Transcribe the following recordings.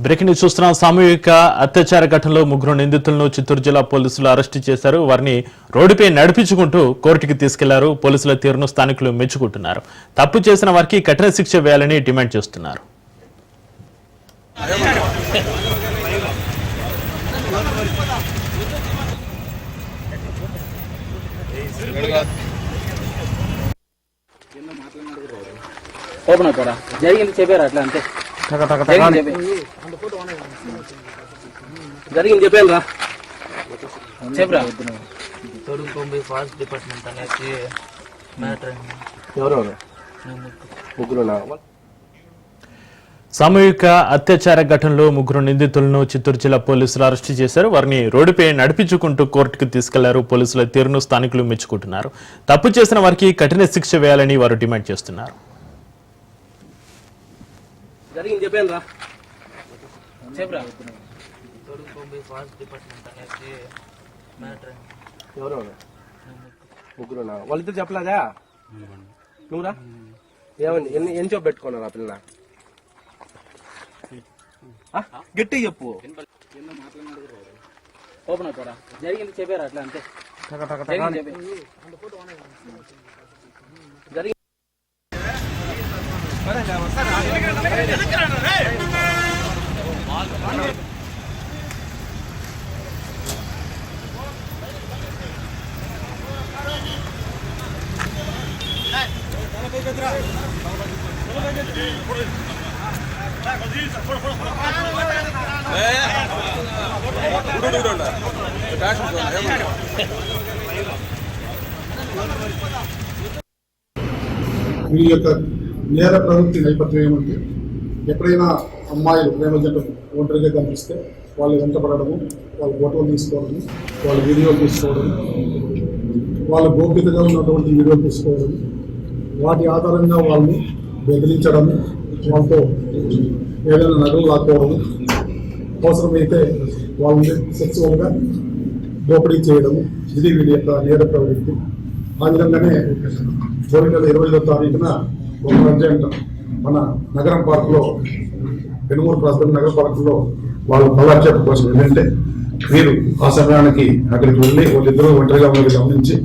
Breaking news చూస్తున్నాం. సామూహిక అత్యాచార ఘటనలో ముగ్గురు నిందితులను చిత్తూరు జిల్లా పోలీసులు అరెస్టు చేశారు. వారిని రోడ్డుపై నడిపించుకుంటూ కోర్టుకి తీసుకెళ్లారు. పోలీసుల తీరును స్థానికులు మెచ్చుకుంటున్నారు. తప్పు చేసిన వారికి కఠిన శిక్ష వేయాలని డిమాండ్ చేస్తున్నారు. ఓపెన్ అవుతారా? జరిగింది చెప్పారు అట్లా అంతే. జరిగింది చెప్పాను రా, చెప్పరా. ఫారెస్ట్ డిపార్ట్మెంట్ అనేది మ్యాటర్ ఎవరెవరు ముగ్గురు? సామూహిక అత్యాచార ఘటనలో ముగ్గురు నిందితులను చిత్తూరు జిల్లా పోలీసులు అరెస్టు చేశారు. వారిని రోడ్డుపై నడిపించుకుంటూ కోర్టుకు తీసుకెళ్లారు. పోలీసుల తీరును స్థానికులు మెచ్చుకుంటున్నారు. తప్పు చేసిన వారికి కఠిన శిక్ష వేయాలని వారు డిమాండ్ చేస్తున్నారు. జరిగింది చెప్పాను రా, చెప్పరా. ఫారెస్ట్ డిపార్ట్మెంట్ అనేది మ్యాటర్ ఎవరెవరు ముగ్గురు? వాళ్ళిద్దరు చెప్పలేదా? నువ్వురా ఏమండి? ఎన్ని చూపు పెట్టుకున్నారు ఆ పిల్ల? గట్టి చెప్పు. ఓపెన్ అవుతారా? జరిగింది చెప్పారు అట్లా అంతే. ఈ యొక్క నేర ప్రవృత్తి నేపథ్యం ఏమంటే, ఎప్పుడైనా అమ్మాయిలు ప్రేమ జంటలు ఒంటరిగా కనిపిస్తే వాళ్ళు వెంటపడము, వాళ్ళ ఫోటోలు తీసుకోవడము, వాళ్ళ వీడియోలు తీసుకోవడం, వాళ్ళ గోప్యతగా ఉన్నటువంటి వీడియోలు తీసుకోవడం, వాటి ఆధారంగా వాళ్ళని బెదిరించడము, వాళ్ళతో ఏదైనా నగలు లాక్కోవడము, అవసరమైతే వాళ్ళని సెక్సువల్గా దోపిడీ చేయడము, ఇది వీడి యొక్క నేర ప్రవృత్తి. ఆ విధంగానే 2025వ తారీఖున ఒక అర్జెంట్ మన నగరం పార్కులో, పెనుమూరు ప్రాంతం నగర పార్కులో వాళ్ళు కళాక్షేపం కోసం ఏంటంటే, వీరు ఆ సమయానికి అక్కడికి వెళ్ళి వాళ్ళిద్దరూ ఒంటరిగా ఉన్నది గమనించి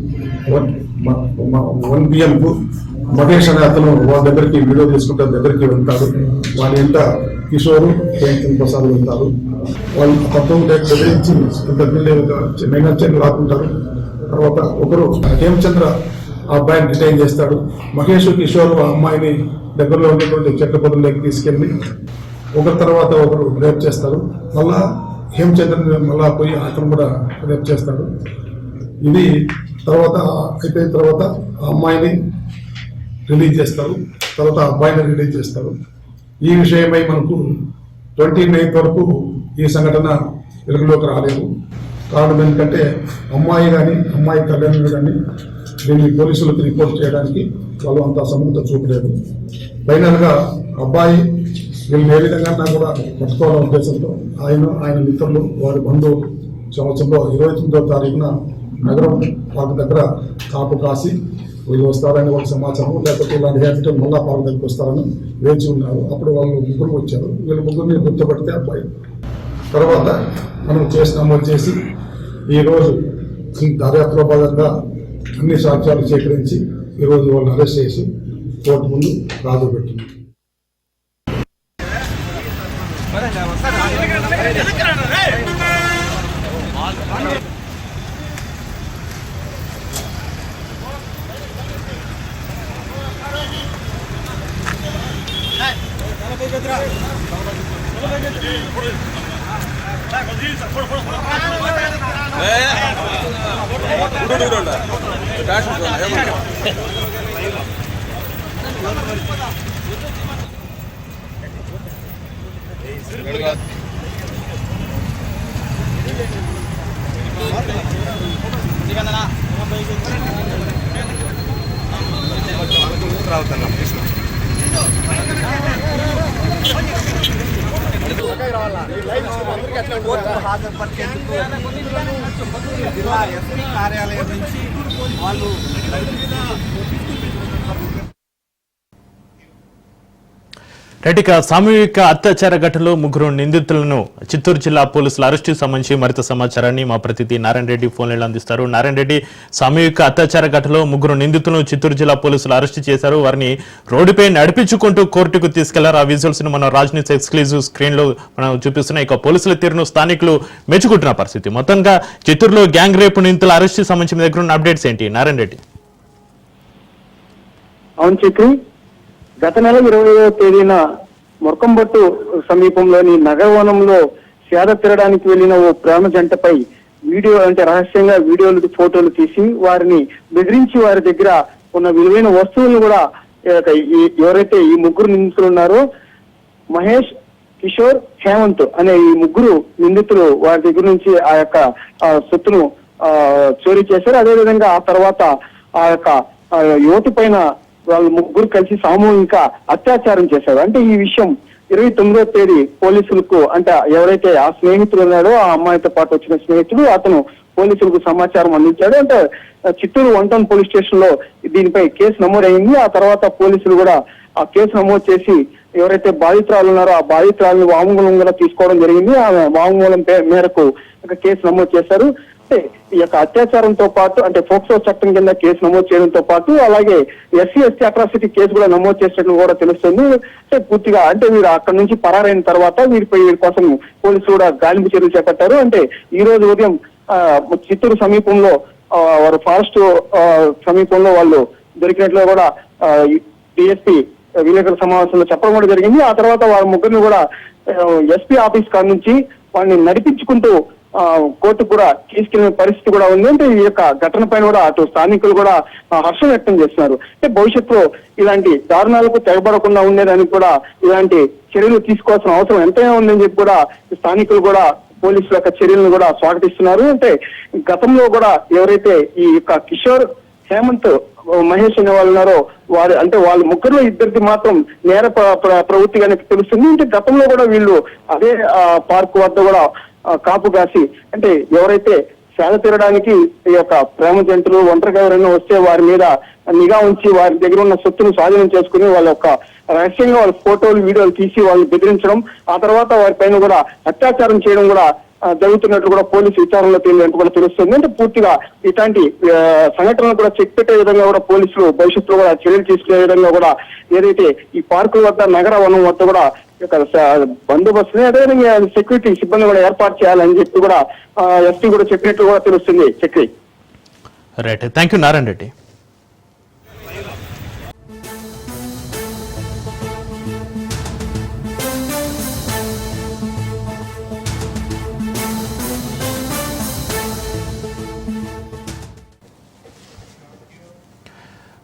1 PM మహేష్ అనే అతను వాళ్ళ దగ్గరికి వీడియో తీసుకుంటే దగ్గరికి వెళ్తారు. వాళ్ళ ఇంట కిషోరు ప్రసాద్ వెళ్తారు. వాళ్ళు తప్పకుండా బెదిరించి నైనాచర్ని లాక్కుంటారు. తర్వాత ఒకరు హేమచంద్ర ఆ అబ్బాయిని డిటైన్ చేస్తాడు. మహేష్, కిషోర్ ఆ అమ్మాయిని దగ్గరలో ఉండేటువంటి చెట్ల పొదల్లోకి తీసుకెళ్ళి ఒకరి తర్వాత ఒకరు రేప్ చేస్తారు. మళ్ళా హేమచంద్రని మళ్ళా పోయి అతను కూడా రేప్ చేస్తాడు. ఇది తర్వాత అయిపోయిన తర్వాత ఆ అమ్మాయిని రిలీజ్ చేస్తారు. తర్వాత ఆ అబ్బాయిని రిలీజ్ చేస్తారు. ఈ విషయమై మనకు 29th వరకు ఈ సంఘటన వెలుగులోకి రాలేదు. కారణం ఎందుకంటే అమ్మాయి కానీ అమ్మాయి తల్లిదండ్రులు కానీ దీన్ని పోలీసులకు రిపోర్ట్ చేయడానికి వాళ్ళు అంత సముఖత చూపలేదు. ఫైనల్గా అబ్బాయి వీళ్ళు ఏ విధంగా కూడా పట్టుకోవాలనే ఉద్దేశంతో ఆయన మిత్రులు, వారి బంధువులు సంవత్సరంలో 29వ తారీఖున నగరం పార్క్ దగ్గర కాపు కాసి వీళ్ళు వస్తారని వాళ్ళ సమాచారం, లేకపోతే ఇలాంటి హ్యాపిటల్ మళ్ళా పార్క్ దగ్గరికి వస్తారని వేచి ఉన్నారు. అప్పుడు వాళ్ళు ముగ్గురు వచ్చారు. వీళ్ళు ముగ్గురిని గుర్తుపడితే అబ్బాయి తర్వాత మనం నమోదు చేసి ఈరోజు దర్యాప్తులో భాగంగా అన్ని సాక్ష్యాలు సేకరించి ఈరోజు వాళ్ళని అరెస్ట్ చేసి కోర్టు ముందు రాజుపెట్టింది. జిల్లా ఎస్పీ కార్యాలయం నుంచి వాళ్ళు రెడ్డిక సామూహిక అత్యాచార ఘటనలో ముగ్గురు నిందితులను చిత్తూరు జిల్లా పోలీసులు అరెస్టు సంబంధించి మరింత సమాచారాన్ని మా ప్రతినిధి నారాయణ రెడ్డి ఫోన్లలో అందిస్తారు. నారాయణ రెడ్డి, సామూహిక అత్యాచార ఘటనలో ముగ్గురు నిందితులను చిత్తూరు జిల్లా పోలీసులు అరెస్టు చేశారు. వారిని రోడ్డుపై నడిపించుకుంటూ కోర్టుకు తీసుకెళ్లారు. ఆ విజువల్స్ ను మనం రాజ్ న్యూస్ ఎక్స్క్లూజివ్ స్క్రీన్ లో మనం చూపిస్తున్నాం. ఇక పోలీసుల తీరును స్థానికులు మెచ్చుకుంటున్న పరిస్థితి. మొత్తంగా చిత్తూరులో గ్యాంగ్ రేపు నిందితుల అరెస్టు సంబంధించి మీ దగ్గర ఉన్న అప్డేట్స్ ఏంటి నారాయణ రెడ్డి? అవును చక్రి, గత నెల 20వ తేదీన మొరకంబట్టు సమీపంలోని నగరవనంలో సేద తీరడానికి వెళ్లిన ఓ ప్రేమ జంటపై రహస్యంగా వీడియోలు ఫోటోలు తీసి వారిని బెదిరించి వారి దగ్గర ఉన్న విలువైన వస్తువులను కూడా ఎవరైతే ఈ ముగ్గురు నిందితులు ఉన్నారో మహేష్, కిషోర్, హేమంత్ అనే ఈ ముగ్గురు నిందితులు వారి దగ్గర నుంచి ఆ యొక్క సొత్తును చోరీ చేశారు. అదేవిధంగా ఆ తర్వాత ఆ యొక్క యువతి పైన వాళ్ళు ముగ్గురు కలిసి సామూహిక అత్యాచారం చేశారు. అంటే ఈ విషయం 29వ తేదీ పోలీసులకు, అంటే ఎవరైతే ఆ స్నేహితుడు ఉన్నాడో ఆ అమ్మాయితో పాటు వచ్చిన స్నేహితుడు అతను పోలీసులకు సమాచారం అందించాడు. అంటే చిత్తూరు 1 టౌన్ పోలీస్ స్టేషన్ లో దీనిపై కేసు నమోదైంది. ఆ తర్వాత పోలీసులు కూడా ఆ కేసు నమోదు చేసి ఎవరైతే బాధితురాలు ఉన్నారో ఆ బాధితురాలను వాంగ్మూలం కూడా తీసుకోవడం జరిగింది. ఆ వాంగ్మూలం మేరకు ఒక కేసు నమోదు చేశారు. ఈ యొక్క అత్యాచారంతో పాటు అంటే ఫోక్సో చట్టం కింద కేసు నమోదు చేయడంతో పాటు అలాగే SC/ST అట్రాసిటీ కేసు కూడా నమోదు చేసినట్లు కూడా తెలుస్తుంది. పూర్తిగా అంటే వీరు అక్కడి నుంచి పరారైన తర్వాత వీరి కోసం పోలీసులు కూడా గాలింపు చర్యలు చేపట్టారు. అంటే ఈ రోజు ఉదయం చిత్తూరు సమీపంలో వారు ఫారెస్ట్ సమీపంలో వాళ్ళు దొరికినట్లు కూడా DSP విలేకరుల సమావేశంలో చెప్పడం కూడా జరిగింది. ఆ తర్వాత వారి ముగ్గురిని కూడా SP ఆఫీస్ కాడ నుంచి వారిని నడిపించుకుంటూ కోర్టు కూడా తీసుకెళ్లిన పరిస్థితి కూడా ఉంది. అంటే ఈ యొక్క ఘటన పైన కూడా అటు స్థానికులు కూడా హర్షం వ్యక్తం చేస్తున్నారు. అంటే భవిష్యత్తులో ఇలాంటి దారుణాలకు తెగబడకుండా ఉండేదానికి కూడా ఇలాంటి చర్యలు తీసుకోవాల్సిన అవసరం ఎంతైనా ఉందని చెప్పి కూడా స్థానికులు కూడా పోలీసుల యొక్క చర్యలను కూడా స్వాగతిస్తున్నారు. అంటే గతంలో కూడా ఎవరైతే ఈ యొక్క కిషోర్, హేమంత్, మహేష్ అనే వాళ్ళు ఉన్నారో వాళ్ళ ముగ్గురులో ఇద్దరికి మాత్రం నేర ప్రవృత్తిగానే తెలుస్తుంది. అంటే గతంలో కూడా వీళ్ళు అదే పార్క్ వద్ద కూడా కాపు కాసి అంటే ఎవరైతే సేద తీరడానికి ఈ యొక్క ప్రేమ జంటలు ఒంటరిగా ఎవరైనా వస్తే వారి మీద నిఘా ఉంచి వారి దగ్గర ఉన్న సొత్తును స్వాధీనం చేసుకుని వాళ్ళ యొక్క రహస్యంగా వాళ్ళ ఫోటోలు, వీడియోలు తీసి వాళ్ళని బెదిరించడం, ఆ తర్వాత వారి పైన కూడా అత్యాచారం చేయడం కూడా జరుగుతున్నట్లు కూడా పోలీసు విచారణలో తేలినట్టు కూడా తెలుస్తుంది. అంటే పూర్తిగా ఇట్లాంటి సంఘటనలు కూడా చెక్ పెట్టే విధంగా కూడా పోలీసులు భవిష్యత్తులో కూడా చర్యలు తీసుకునే విధంగా కూడా ఏదైతే ఈ పార్కుల వద్ద, నగర వనం వద్ద కూడా బందోబస్తుని అదేవిధంగా సెక్యూరిటీ సిబ్బంది కూడా ఏర్పాటు చేయాలని చెప్పి కూడా SP కూడా చెప్పినట్లు కూడా తెలుస్తుంది. Chakri, right, thank you Narayana Reddy.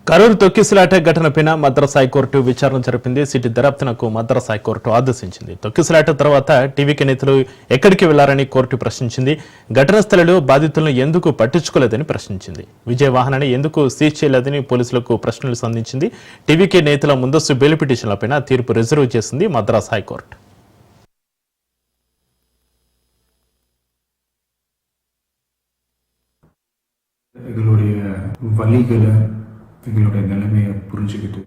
Karur తొక్కిసలాట ఘటనపైన మద్రాస్ హైకోర్టు విచారణ జరిపింది. సిటీ దర్యాప్తునకు మద్రాస్ హైకోర్టు ఆదేశించింది. తొక్కిసలాట తర్వాత టీవీకి నేతలు ఎక్కడికి వెళ్లారని కోర్టు ప్రశ్నించింది. ఘటనా స్థలంలో బాధితులను ఎందుకు పట్టించుకోలేదని ప్రశ్నించింది. విజయ వాహనాన్ని ఎందుకు సీజ్ చేయలేదని పోలీసులకు ప్రశ్నలు సంధించింది. టీవీకి నేతల ముందస్తు బెయిల్ పిటిషన్లపైన తీర్పు రిజర్వ్ చేసింది మద్రాస్ హైకోర్టు. எங்களுடைய நிலைமையை புரிஞ்சுக்கிட்டு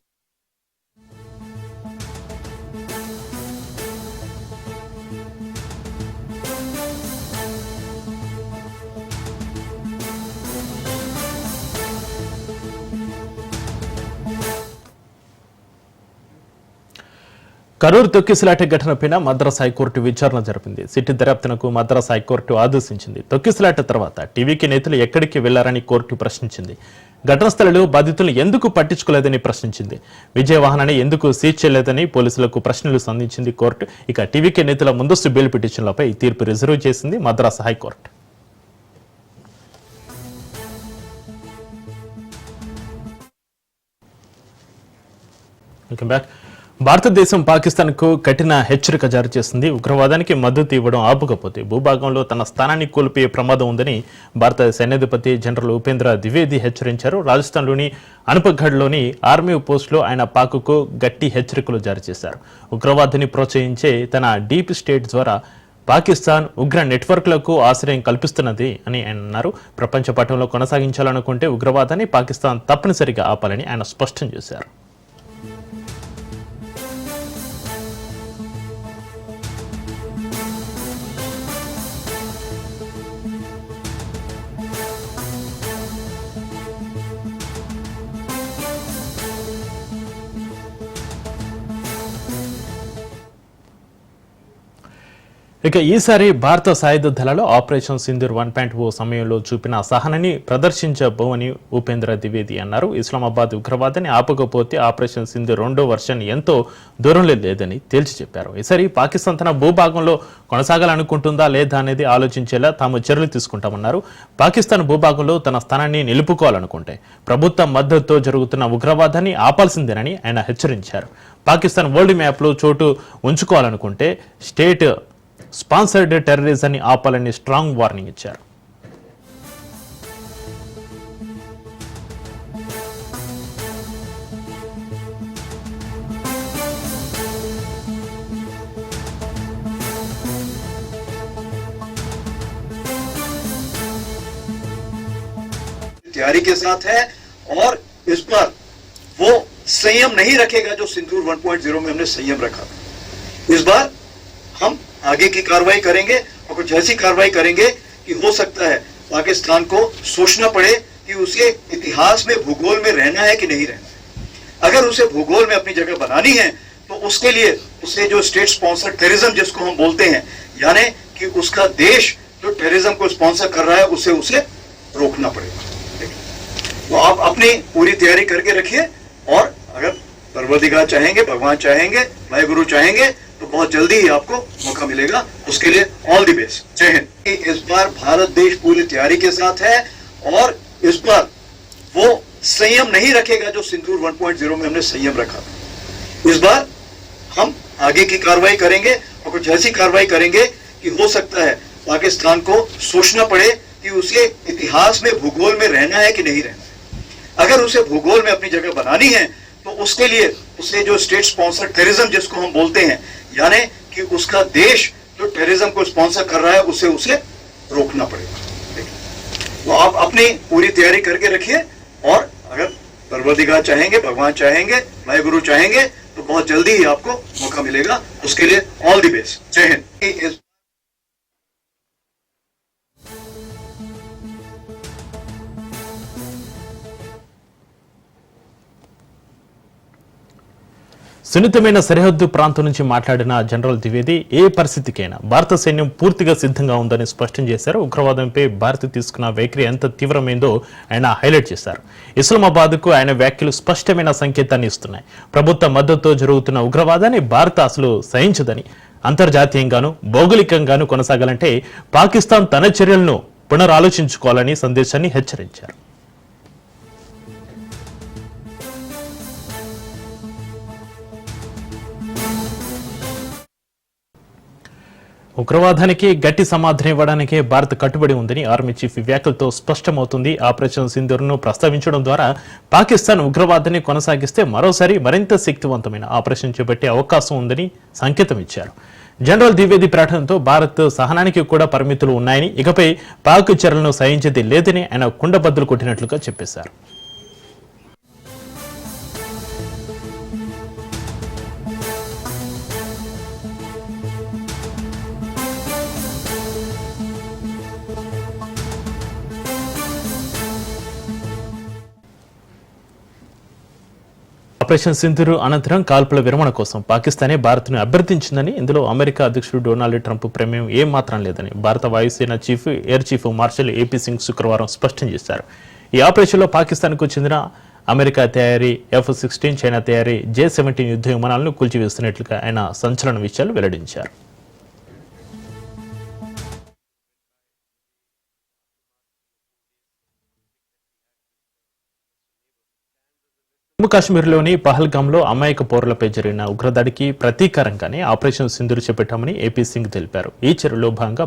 కరూరు తొక్కిసలాట ఘటనపైన మద్రాస్ హైకోర్టు విచారణ జరిపింది. సిటీ దర్యాప్తునకు మద్రాస్ హైకోర్టు ఆదేశించింది. తొక్కిసలాట తర్వాత టీవీకి నేతలు ఎక్కడికి వెళ్లారని కోర్టు ప్రశ్నించింది. ఘటనా స్థలంలో బాధితులను ఎందుకు పట్టించుకోలేదని ప్రశ్నించింది. విజయ వాహనాన్ని ఎందుకు సీజ్ చేయలేదని పోలీసులకు ప్రశ్నలు సంధించింది కోర్టు. ఇక టీవీకి నేతల ముందస్తు బెయిల్ పిటిషన్లపై తీర్పు రిజర్వ్ చేసింది మద్రాస్ హైకోర్టు. భారతదేశం పాకిస్తాన్కు కఠిన హెచ్చరిక జారీ చేసింది. ఉగ్రవాదానికి మద్దతు ఇవ్వడం ఆపకపోతే భూభాగంలో తన స్థానాన్ని కోల్పోయే ప్రమాదం ఉందని భారత సైన్యాధిపతి జనరల్ ఉపేంద్ర ద్వివేది హెచ్చరించారు. రాజస్థాన్లోని అనుపగఢ్లోని ఆర్మీ పోస్టులో ఆయన పాక్కు గట్టి హెచ్చరికలు జారీ చేశారు. ఉగ్రవాదాన్ని ప్రోత్సహించే తన డీప్ స్టేట్ ద్వారా పాకిస్తాన్ ఉగ్ర నెట్వర్క్లకు ఆశ్రయం కల్పిస్తున్నది అని ఆయన అన్నారు. ప్రపంచ పటంలో కొనసాగించాలనుకుంటే ఉగ్రవాదాన్ని పాకిస్తాన్ తప్పనిసరిగా ఆపాలని ఆయన స్పష్టం చేశారు. ఇక ఈసారి భారత సాయుధ దళాలు ఆపరేషన్ సింధూర్ 1.0 సమయంలో చూపిన సహనాన్ని ప్రదర్శించబోవని ఉపేంద్ర ద్వివేది అన్నారు. ఇస్లామాబాద్ ఉగ్రవాదాన్ని ఆపకపోతే ఆపరేషన్ సింధూర్ 2వ వర్షన్ ఎంతో దూరంలో లేదని తేల్చి చెప్పారు. ఈసారి పాకిస్తాన్ తన భూభాగంలో కొనసాగాలనుకుంటుందా లేదా అనేది ఆలోచించేలా తాము చర్యలు తీసుకుంటామన్నారు. పాకిస్తాన్ భూభాగంలో తన స్థానాన్ని నిలుపుకోవాలనుకుంటే ప్రభుత్వ మద్దతుతో జరుగుతున్న ఉగ్రవాదాన్ని ఆపాల్సిందేనని ఆయన హెచ్చరించారు. పాకిస్తాన్ వరల్డ్ మ్యాప్లో చోటు ఉంచుకోవాలనుకుంటే స్టేట్ స్పాన్సర్డ్ టెర్రరిజాన్ని ఆపాలని స్ట్రాంగ్ వార్నింగ్ ఇచ్చారు. तैयारी के साथ है और इस बार वो संयम नहीं रखेगा जो सिंदूर 1.0 में हमने संयम रखा। इस बार हम आगे की कार्रवाई करेंगे और कुछ ऐसी कार्रवाई करेंगे कि हो सकता है पाकिस्तान को सोचना पड़े कि उसे इतिहास में भूगोल में रहना है कि नहीं रहना है। अगर उसे भूगोल में अपनी जगह बनानी है तो उसके लिए उसे जो स्टेट स्पॉन्सर टेररिज्म जिसको हम बोलते हैं, यानी कि उसका देश जो टेररिज्म को स्पॉन्सर कर रहा है उसे रोकना पड़ेगा। तो आप अपनी पूरी तैयारी करके रखिए और अगर परवरदिगार चाहेंगे, भगवान चाहेंगे, वाहेगुरु चाहेंगे तो बहुत जल्दी ही आपको मौका मिलेगा। उसके लिए ऑल द बेस्ट। जय हिंद। इस बार भारत देश पूरी तैयारी के साथ है और इस बार वो संयम नहीं रखेगा जो सिंदूर 1.0 में हमने संयम रखा। इस बार हम आगे की कार्रवाई करेंगे और कुछ ऐसी कार्रवाई करेंगे कि हो सकता है पाकिस्तान को सोचना पड़े कि उसे इतिहास में भूगोल में रहना है कि नहीं रहना है। अगर उसे भूगोल में अपनी जगह बनानी है तो उसके लिए उसे जो स्टेट स्पॉन्सर टेररिज्म जिसको हम बोलते हैं, यानी कि उसका देश जो टेररिज्म को स्पॉन्सर कर रहा है उसे रोकना पड़ेगा। तो आप अपनी पूरी तैयारी करके रखिए और अगर परवरदिगार चाहेंगे, भगवान चाहेंगे, वाहेगुरु चाहेंगे तो बहुत जल्दी ही आपको मौका मिलेगा। उसके लिए ऑल द बेस्ट। जय हिंद। సున్నితమైన సరిహద్దు ప్రాంతం నుంచి మాట్లాడిన జనరల్ ద్వివేది ఏ పరిస్థితికైనా భారత సైన్యం పూర్తిగా సిద్ధంగా ఉందని స్పష్టం చేశారు. ఉగ్రవాదంపై భారత్ తీసుకున్న వైఖరి ఎంత తీవ్రమైందో ఆయన హైలైట్ చేశారు. ఇస్లామాబాద్కు ఆయన వ్యాఖ్యలు స్పష్టమైన సంకేతాన్ని ఇస్తున్నాయి. ప్రభుత్వ మద్దతుతో జరుగుతున్న ఉగ్రవాదాన్ని భారత్ అసలు సహించదని, అంతర్జాతీయంగాను భౌగోళికంగాను కొనసాగాలంటే పాకిస్తాన్ తన చర్యలను పునరాలోచించుకోవాలని సందేశాన్ని హెచ్చరించారు. ఉగ్రవాదానికి గట్టి సమాధానం ఇవ్వడానికే భారత్ కట్టుబడి ఉందని ఆర్మీ చీఫ్ వ్యాఖ్యలతో స్పష్టమవుతుంది. ఆపరేషన్ సింధూర్ను ప్రస్తావించడం ద్వారా పాకిస్తాన్ ఉగ్రవాదాన్ని కొనసాగిస్తే మరోసారి మరింత శక్తివంతమైన ఆపరేషన్ చేపట్టే అవకాశం ఉందని సంకేతం ఇచ్చారు. జనరల్ ద్వివేది ప్రకటనతో భారత్ సహనానికి కూడా పరిమితులు ఉన్నాయని, ఇకపై పాక్ చర్యలను సహించేది లేదని ఆయన కుండబద్దలు కొట్టినట్లుగా చెప్పేశారు. ఆపరేషన్ సింధూర్ అనంతరం కాల్పుల విరమణ కోసం పాకిస్తానే భారత్ను అభ్యర్థించిందని, ఇందులో అమెరికా అధ్యక్షుడు డొనాల్డ్ ట్రంప్ ప్రమేయం ఏమాత్రం లేదని భారత వాయుసేన chief air chief marshal AP Singh శుక్రవారం స్పష్టం చేశారు. ఈ ఆపరేషన్లో పాకిస్తాన్కు చెందిన అమెరికా తయారీ F-16, చైనా తయారీ J-17 యుద్ధ విమానాలను కూల్చివేస్తున్నట్లుగా ఆయన సంచలన విషయాలు వెల్లడించారు. జమ్మూ కాశ్మీర్లోని పహల్గామ్లో అమాయక పౌరులపై జరిగిన ఉగ్రదాడికి ప్రతీకారంగానే ఆపరేషన్ సింధూర్ చేపట్టామని ఏపీ సింగ్ తెలిపారు. ఈ చర్యలో భాగంగా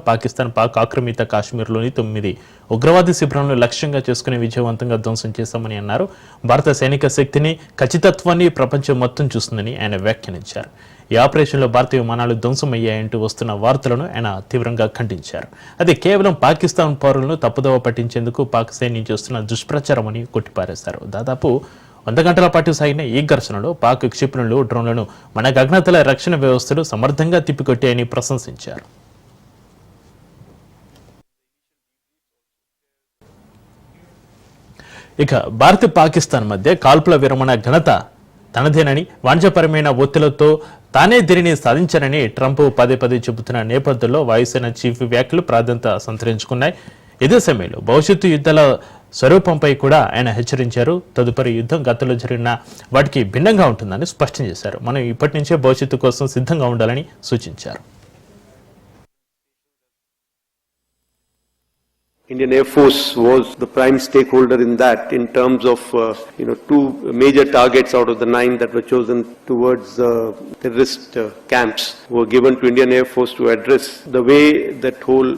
పాక్ ఆక్రమిత కాశ్మీర్లోని 9 ఉగ్రవాది శిబిరాలను లక్ష్యంగా చేసుకుని విజయవంతంగా ధ్వంసం చేశామని అన్నారు. భారత సైనిక శక్తిని, ఖచ్చితత్వాన్ని ప్రపంచం మొత్తం చూస్తుందని ఆయన వ్యాఖ్యానించారు. ఈ ఆపరేషన్లో భారతీయ విమానాలు ధ్వంసమయ్యాయంటూ వస్తున్న వార్తలను ఆయన తీవ్రంగా ఖండించారు. అది కేవలం పాకిస్తాన్ పౌరులను తప్పుదోవ పట్టించేందుకు పాక్ సైన్యం చేస్తున్న దుష్ప్రచారమని కొట్టిపారేశారు. దాదాపు 100 గంటల పాటు సాగిన ఈ ఘర్షణలో పాక్ క్షిపణులు, డ్రోన్లను మన గగనతల రక్షణ వ్యవస్థలు సమర్థంగా తిప్పికొట్టాయని ప్రశంసించారు. ఇక భారత్, పాకిస్తాన్ మధ్య కాల్పుల విరమణ ఘనత తనదేనని, వాణిజ్యపరమైన ఒత్తిళ్లతో తానే దీనిని సాధించానని ట్రంప్ పదే పదే చెబుతున్న నేపథ్యంలో వాయుసేన చీఫ్ వ్యాఖ్యలు ప్రాధాన్యత సంతరించుకున్నాయి. ఇదే సమయంలో భవిష్యత్తు యుద్ధాల స్వరూపంపై కూడా ఆయన హెచ్చరించారు. తదుపరి యుద్ధం గతంలో జరిగిన వాటికి భిన్నంగా ఉంటుందని స్పష్టం చేశారు. మనం ఇప్పటి నుంచే భవిష్యత్తు కోసం సిద్ధంగా ఉండాలని సూచించారు. Indian Air Force was the prime stakeholder in that, in terms of two major targets out of the 9 that were chosen towards terrorist camps were given to Indian Air Force to address. The way that whole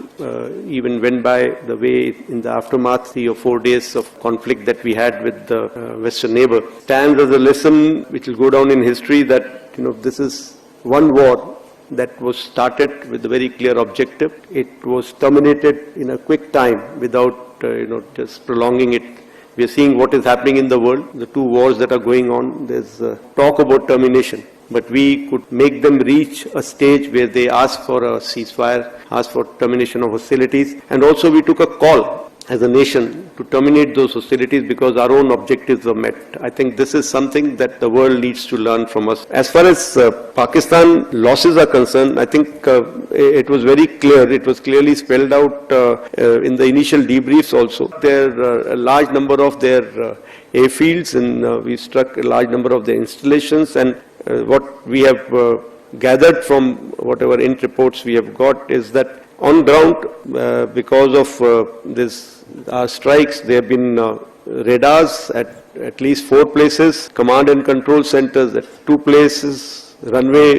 even went by, the way in the aftermath 3 or 4 days of conflict that we had with the Western neighbor stands as a lesson which will go down in history that this is one war that was started with a very clear objective. It was terminated in a quick time without just prolonging it. We are seeing what is happening in the world, the 2 wars that are going on. There's talk about termination, but we could make them reach a stage where they ask for a ceasefire, ask for termination of hostilities, and also we took a call as a nation to terminate those hostilities because our own objectives were met. I think this is something that the world needs to learn from us. As far as Pakistan losses are concerned, I think it was very clear, it was clearly spelled out in the initial debriefs also. There are a large number of their airfields and we struck a large number of their installations, and what we have gathered from whatever int reports we have got is that on ground, because of this strikes, there have been radars at least 4 places, command and control centers at 2 places, runway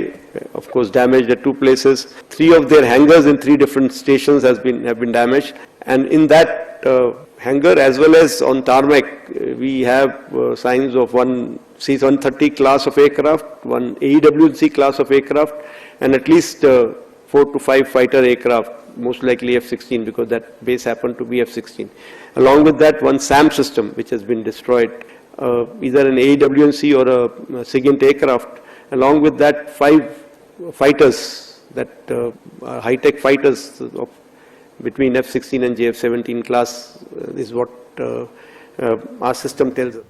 of course damaged at 2 places, 3 of their hangars in 3 different stations have been damaged, and in that hangar as well as on tarmac we have signs of one C-130 class of aircraft, one AEWC class of aircraft, and at least 4 to 5 fighter aircraft, most likely F-16 because that base happened to be F-16. Along with that, one SAM system which has been destroyed, either an AEWC or a SIGINT aircraft. Along with that, 5 fighters, that high-tech fighters of between F-16 and JF-17 class is what our system tells us.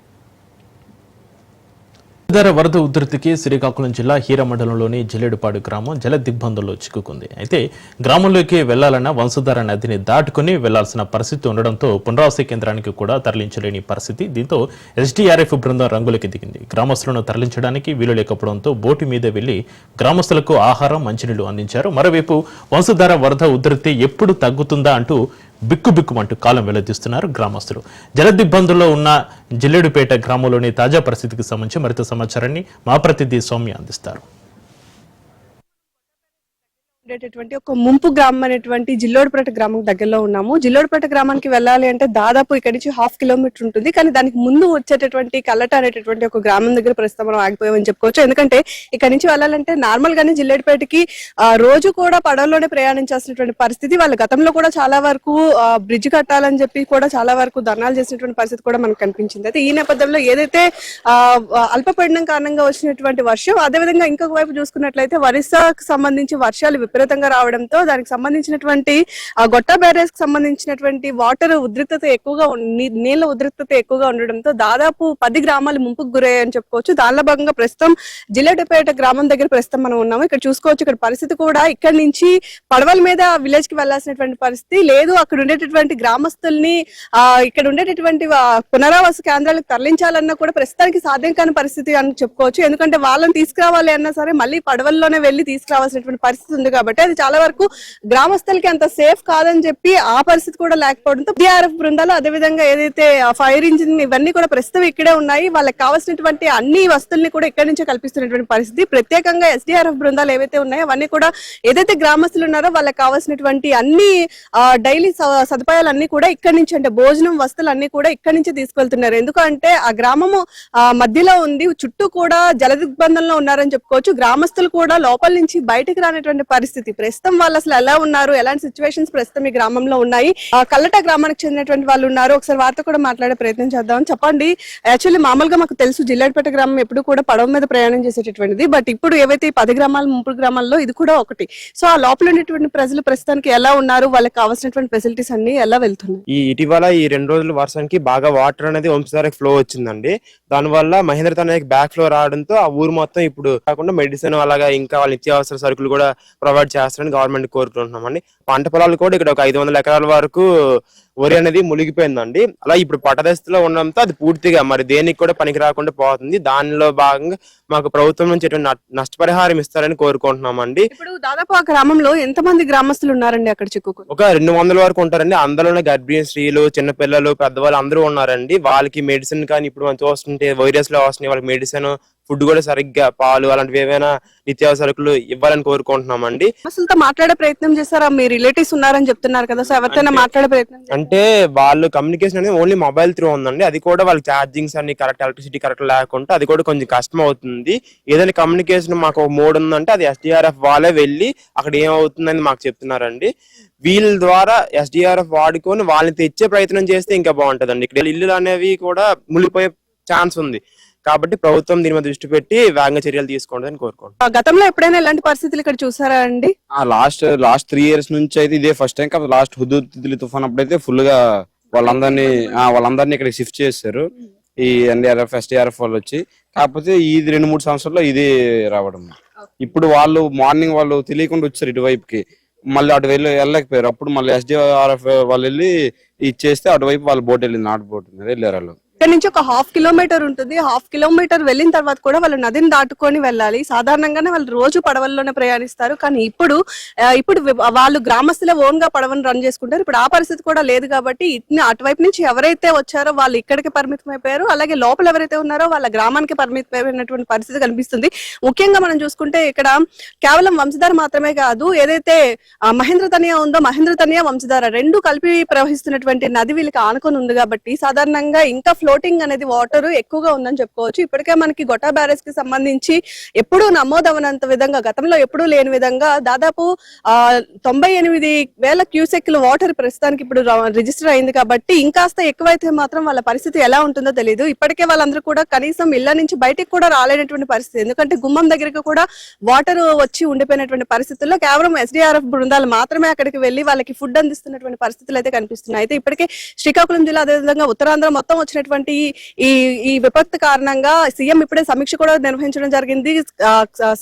వరద ఉధృతికి శ్రీకాకుళం జిల్లా హీర మండలంలోని జిల్లేడుపాడు గ్రామం జల దిగ్బంధంలో చిక్కుకుంది. అయితే గ్రామంలోకి వెళ్లాలన్న వంశధార నదిని దాటుకుని వెళ్లాల్సిన పరిస్థితి ఉండడంతో పునరావాస కేంద్రానికి కూడా తరలించలేని పరిస్థితి. దీంతో ఎస్డీఆర్ఎఫ్ బృందం రంగులకి దిగింది. గ్రామస్తులను తరలించడానికి వీలు లేకపోవడంతో బోటు మీద వెళ్లి గ్రామస్తులకు ఆహారం, మంచినీళ్లు అందించారు. మరోవైపు వంశధార వరద ఉధృతి ఎప్పుడు తగ్గుతుందా అంటూ బిక్కుబిక్కుమంటూ కాలం వెల్లదీస్తున్నారు గ్రామస్తులు. జలదిగ్బంధంలో ఉన్న జిల్లేడుపేట గ్రామంలోని తాజా పరిస్థితికి సంబంధించి మరింత సమాచారాన్ని మా ప్రతినిధి సౌమ్య అందిస్తారు. ఉండేటటువంటి ఒక ముంపు గ్రామం అనేటువంటి జిల్లోడుపేట గ్రామం దగ్గరలో ఉన్నాము. జిల్లోడుపేట గ్రామానికి వెళ్ళాలి అంటే దాదాపు ఇక్కడ నుంచి 1/2 కిలోమీటర్ ఉంటుంది. కానీ దానికి ముందు వచ్చేటటువంటి కల్లట అనేటటువంటి ఒక గ్రామం దగ్గర ప్రస్తుతం మనం ఆగిపోయామని చెప్పుకోవచ్చు. ఎందుకంటే ఇక్కడ నుంచి వెళ్ళాలంటే నార్మల్ గానే జిల్లేడుపేటకి రోజు కూడా పడవలోనే ప్రయాణించాల్సినటువంటి పరిస్థితి. వాళ్ళ గతంలో కూడా చాలా వరకు బ్రిడ్జ్ కట్టాలని చెప్పి కూడా చాలా వరకు ధర్నాలు చేసినటువంటి పరిస్థితి కూడా మనకు కనిపించింది. అయితే ఈ నేపథ్యంలో ఏదైతే అల్పపీడనం కారణంగా వచ్చినటువంటి వర్షం, అదేవిధంగా ఇంకొక వైపు చూసుకున్నట్లయితే ఒరిస్సాకు సంబంధించి వర్షాలు విపరీతంగా రావడంతో దానికి సంబంధించినటువంటి గొట్ట బ్యారేజ్ కి సంబంధించినటువంటి వాటర్ ఉద్రిక్తత ఎక్కువగా, నీళ్ల ఉద్రిక్తత ఎక్కువగా ఉండడంతో దాదాపు 10 గ్రామాలు ముంపుకు గురయ్యాయని చెప్పుకోవచ్చు. దానిలో భాగంగా ప్రస్తుతం జిల్లేడుపేట గ్రామం దగ్గర ప్రస్తుతం మనం ఉన్నాము. ఇక్కడ చూసుకోవచ్చు, ఇక్కడ పరిస్థితి కూడా ఇక్కడ నుంచి పడవల మీద విలేజ్ కి వెళ్లాల్సినటువంటి పరిస్థితి లేదు. అక్కడ ఉండేటటువంటి గ్రామస్తుల్ని ఇక్కడ ఉండేటటువంటి పునరావాస కేంద్రాలకు తరలించాలన్నా కూడా ప్రస్తుతానికి సాధ్యం కాని పరిస్థితి అని చెప్పుకోవచ్చు. ఎందుకంటే వాళ్ళని తీసుకురావాలి అన్నా సరే మళ్ళీ పడవల్లోనే వెళ్లి తీసుకురావాల్సినటువంటి పరిస్థితి ఉంది కాబట్టి అది చాలా వరకు గ్రామస్తులకి అంత సేఫ్ కాదని చెప్పి ఆ పరిస్థితి కూడా లేకపోవడంతో ఎస్డీఆర్ఎఫ్ బృందాలు, అదేవిధంగా ఏదైతే ఫైర్ ఇంజిన్ ఇవన్నీ కూడా ప్రస్తుతం ఇక్కడే ఉన్నాయి. వాళ్ళకి కావాల్సినటువంటి అన్ని వస్తువుల్ని కూడా ఇక్కడి నుంచే కల్పిస్తున్నటువంటి పరిస్థితి. ప్రత్యేకంగా ఎస్డీఆర్ఎఫ్ బృందాలు ఏవైతే ఉన్నాయో అవన్నీ కూడా ఏదైతే గ్రామస్తులు ఉన్నారో వాళ్ళకి కావాల్సినటువంటి అన్ని డైలీ సదుపాయాలన్నీ కూడా ఇక్కడి నుంచి, అంటే భోజనం వస్తువులు అన్ని కూడా ఇక్కడి నుంచి తీసుకెళ్తున్నారు. ఎందుకంటే ఆ గ్రామము మధ్యలో ఉంది, చుట్టూ కూడా జల దిగ్బంధంలో ఉన్నారని చెప్పుకోవచ్చు. గ్రామస్తులు కూడా లోపల నుంచి బయటకు రానటువంటి పరిస్థితి పరిస్థితి ప్రస్తుతం వాళ్ళు అసలు ఎలా ఉన్నారు, ఎలాంటి సిచ్యువేషన్స్ ప్రస్తుతం ఈ గ్రామంలో ఉన్నాయి. కల్లట గ్రామానికి చెందినటువంటి వాళ్ళు ఉన్నారు, ఒకసారి వారితో కూడా మాట్లాడే ప్రయత్నం చేద్దాం. చెప్పండి, యాక్చువల్లీ మామూలుగా మాకు తెలుసు జిల్లాడిపేట గ్రామం ఎప్పుడు కూడా పడవ మీద ప్రయాణం చేసేటటువంటిది, బట్ ఇప్పుడు ఏవైతే 10 గ్రామాలు 30 గ్రామాల్లో ఇది కూడా ఒకటి. సో ఆ లోపల ఉండేటువంటి ప్రజలు ప్రస్తుతానికి ఎలా ఉన్నారు, వాళ్ళకి కావాల్సినటువంటి ఫెసిలిటీస్ అన్ని ఎలా వెళ్తున్నాయి? ఇటీవల ఈ 2 రోజుల వర్షానికి బాగా వాటర్ అనేది వంశధారకి ఫ్లో వచ్చిందండి. దానివల్ల మహేంద్ర తాండాకి బ్యాక్ ఫ్లో రావడంతో ఆ ఊరు మొత్తం ఇప్పుడు కాకుండా మెడిసిన్ అలాగా ఇంకా వాళ్ళ నిత్యావసర సరుకులు కూడా ప్రొవైడ్ చేస్తారని గవర్నమెంట్ కోరుకుంటున్నామండి. పంట పొలాలు కూడా ఇక్కడ ఒక 500 ఎకరాల వరకు వరి అనేది మునిగిపోయిందండి. అలా ఇప్పుడు పట్టదశలో ఉండడంతో అది పూర్తిగా మరి దేనికి కూడా పనికి రాకుండా పోతుంది. దానిలో భాగంగా మాకు ప్రభుత్వం నుంచి నష్టపరిహారం ఇస్తారని కోరుకుంటున్నామండి. ఇప్పుడు దాదాపు ఆ గ్రామంలో ఎంత మంది గ్రామస్తులు ఉన్నారండి అక్కడ చిక్కుకుని? ఒక 200 వరకు ఉంటారండి. అందులోనే గర్భిణీ స్త్రీలు, చిన్నపిల్లలు, పెద్దవాళ్ళు అందరూ ఉన్నారండి. వాళ్ళకి మెడిసిన్ కానీ ఇప్పుడు మనం చూస్తుంటే వైరస్ లో వస్తున్నాయి, వాళ్ళకి మెడిసిన్, ఫుడ్ కూడా సరిగ్గా పాలు అలాంటివి ఏమైనా నిత్యావసర సరుకులు ఇవ్వాలని కోరుకుంటున్నామండి. అసలు మాట్లాడే ప్రయత్నం చేస్తారా? మీ రిలేటివ్స్ ఉన్నారని చెప్తున్నారు కదా, సో ఎవరితోనే మాట్లాడే ప్రయత్నం అంటే వాళ్ళు కమ్యూనికేషన్ అనేది ఓన్లీ మొబైల్ త్రూ ఉందండి. అది కూడా వాళ్ళకి ఛార్జింగ్స్ అన్ని కరెక్ట్, ఎలక్ట్రిసిటీ కరెక్ట్ లేకుండా అది కూడా కొంచెం కష్టం అవుతుంది. ఏదైనా కమ్యూనికేషన్ మాకు ఒక మోడ్ ఉందంటే అది SDRF వాళ్ళే వెళ్ళి అక్కడ ఏమవుతుందని మాకు చెప్తున్నారండి. వీళ్ళ ద్వారా SDRF వాడుకొని వాళ్ళని తెచ్చే ప్రయత్నం చేస్తే ఇంకా బాగుంటదండి. ఇక్కడ ఇల్లు అనేవి కూడా మునిగిపోయే ఛాన్స్ ఉంది కాబట్టి ప్రభుత్వం దీని మీద దృష్టి పెట్టి వేగంగా చర్యలు తీసుకోవాలని కోరుకుంటున్నాం. గతంలో ఎప్పుడైనా ఇలాంటి పరిస్థితులు ఇక్కడ చూసారా అండి? లాస్ట్ 3 years నుంచి అయితే ఇదే ఫస్ట్ టైం. కాబట్టి లాస్ట్ హుదూద్ తిత్లీ తుఫాన్ అప్పుడైతే ఫుల్ గా వాళ్ళందరినీ ఇక్కడ షిఫ్ట్ చేశారు ఈ NDRF SDRF వాళ్ళు వచ్చి. కాకపోతే ఇది 2-3 సంవత్సరాల్లో ఇది రావడం. ఇప్పుడు వాళ్ళు మార్నింగ్ వాళ్ళు తెలియకుండా వచ్చారు ఇటువైపుకి, మళ్ళీ అటు వెళ్ళలేకపోయారు. అప్పుడు మళ్ళీ SDRF వాళ్ళు వెళ్ళి ఇచ్చేస్తే అటువైపు వాళ్ళ బోట్ వెళ్ళింది, నాటు బోట్ మీద వెళ్ళారు వాళ్ళు. ఇక్కడ నుంచి ఒక 1/2 kilometer ఉంటుంది. 1/2 kilometer వెళ్ళిన తర్వాత కూడా వాళ్ళు నదిని దాటుకొని వెళ్ళాలి. సాధారణంగానే వాళ్ళు రోజు పడవల్లోనే ప్రయాణిస్తారు, కానీ ఇప్పుడు వాళ్ళు గ్రామస్తులే ఓన్ గా పడవను రన్ చేసుకుంటారు. ఇప్పుడు ఆ పరిస్థితి కూడా లేదు కాబట్టి అటువైపు నుంచి ఎవరైతే వచ్చారో వాళ్ళు ఇక్కడికి పరిమితం అయిపోయారు, అలాగే లోపల ఎవరైతే ఉన్నారో వాళ్ళ గ్రామానికి పరిమితమైనటువంటి పరిస్థితి కనిపిస్తుంది. ముఖ్యంగా మనం చూసుకుంటే ఇక్కడ కేవలం వంశధార మాత్రమే కాదు, ఏదైతే మహేంద్ర తనియా ఉందో మహేంద్ర తనియా వంశధార రెండు కలిపి ప్రవహిస్తున్నటువంటి నది వీళ్ళకి ఆనుకొని ఉంది కాబట్టి సాధారణంగా ఇంకా ఫ్లోటింగ్ అనేది వాటర్ ఎక్కువగా ఉందని చెప్పుకోవచ్చు. ఇప్పటికే మనకి గొట్టా బ్యారేజ్ కి సంబంధించి ఎప్పుడూ నమోదవనంత విధంగా, గతంలో ఎప్పుడూ లేని విధంగా దాదాపు 98,000 క్యూసెక్లు వాటర్ ప్రస్తుతానికి ఇప్పుడు రిజిస్టర్ అయింది. కాబట్టి ఇంకాస్త ఎక్కువైతే మాత్రం వాళ్ళ పరిస్థితి ఎలా ఉంటుందో తెలియదు. ఇప్పటికే వాళ్ళందరూ కూడా కనీసం ఇళ్ల నుంచి బయటికి కూడా రాలేనటువంటి పరిస్థితి, ఎందుకంటే గుమ్మం దగ్గరికి కూడా వాటర్ వచ్చి ఉండిపోయినటువంటి పరిస్థితుల్లో కేవలం SDRF బృందాలు మాత్రమే అక్కడికి వెళ్లి వాళ్ళకి ఫుడ్ అందిస్తున్నటువంటి పరిస్థితులు అయితే కనిపిస్తున్నాయి. అయితే ఇప్పటికే శ్రీకాకుళం జిల్లా, అదేవిధంగా ఉత్తరాంధ్ర మొత్తం వచ్చినటువంటి ఈ విపత్తు కారణంగా సీఎం ఇప్పుడే సమీక్ష కూడా నిర్వహించడం జరిగింది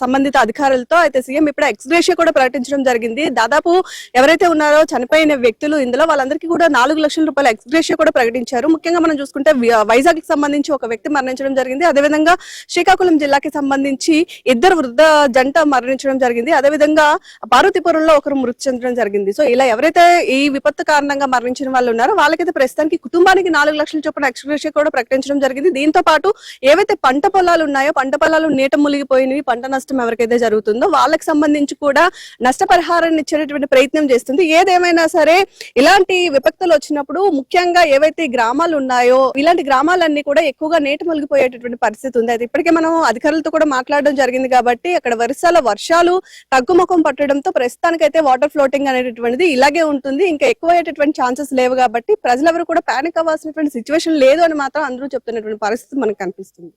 సంబంధిత అధికారులతో. అయితే సీఎం ఇప్పుడే ఎక్స్గ్రేషియా కూడా ప్రకటించడం జరిగింది. దాదాపు ఎవరైతే ఉన్నారో చనిపోయిన వ్యక్తులు ఇందులో వాళ్ళందరికీ కూడా 4 లక్షల రూపాయల ఎక్స్గ్రేషియా కూడా ప్రకటించారు. ముఖ్యంగా మనం చూసుకుంటే వైజాగ్ కి సంబంధించి ఒక వ్యక్తి మరణించడం జరిగింది, అదేవిధంగా శ్రీకాకుళం జిల్లాకి సంబంధించి 2 వృద్ధ జంట మరణించడం జరిగింది, అదేవిధంగా పార్వతీపురంలో ఒకరు మృతి చెందడం జరిగింది. సో ఇలా ఎవరైతే ఈ విపత్తు కారణంగా మరణించిన వాళ్ళు ఉన్నారో వాళ్ళకైతే ప్రస్తుతానికి కుటుంబానికి 4 లక్షల చొప్పున ఎక్స్గ్రేషియా కూడా ప్రకటించడం జరిగింది. దీంతో పాటు ఏవైతే పంట పొలాలు ఉన్నాయో, పంట పొలాలు నీట మునిగిపోయినవి, పంట నష్టం ఎవరికైతే జరుగుతుందో వాళ్ళకి సంబంధించి కూడా నష్టపరిహారాన్ని ఇచ్చేటువంటి ప్రయత్నం చేస్తుంది. ఏదేమైనా సరే ఇలాంటి విపత్తులు వచ్చినప్పుడు ముఖ్యంగా ఏవైతే గ్రామాలు ఉన్నాయో ఇలాంటి గ్రామాలన్నీ కూడా ఎక్కువగా నీట మునిగిపోయేటటువంటి పరిస్థితి ఉంది. అయితే ఇప్పటికే మనం అధికారులతో కూడా మాట్లాడడం జరిగింది కాబట్టి అక్కడ వర్షాలు తగ్గుముఖం పట్టడంతో ప్రస్తుతానికైతే వాటర్ ఫ్లోటింగ్ అనేటటువంటిది ఇలాగే ఉంటుంది. ఇంకా ఎక్కువయ్యేటటువంటి ఛాన్సెస్ లేవు కాబట్టి ప్రజలెవరు కూడా పానిక్ అవ్వాల్సినటువంటి సిచ్యువేషన్ లేదు అని మాత్రం అందరూ చెప్తున్నటువంటి పరిస్థితి మనకు కనిపిస్తుంది.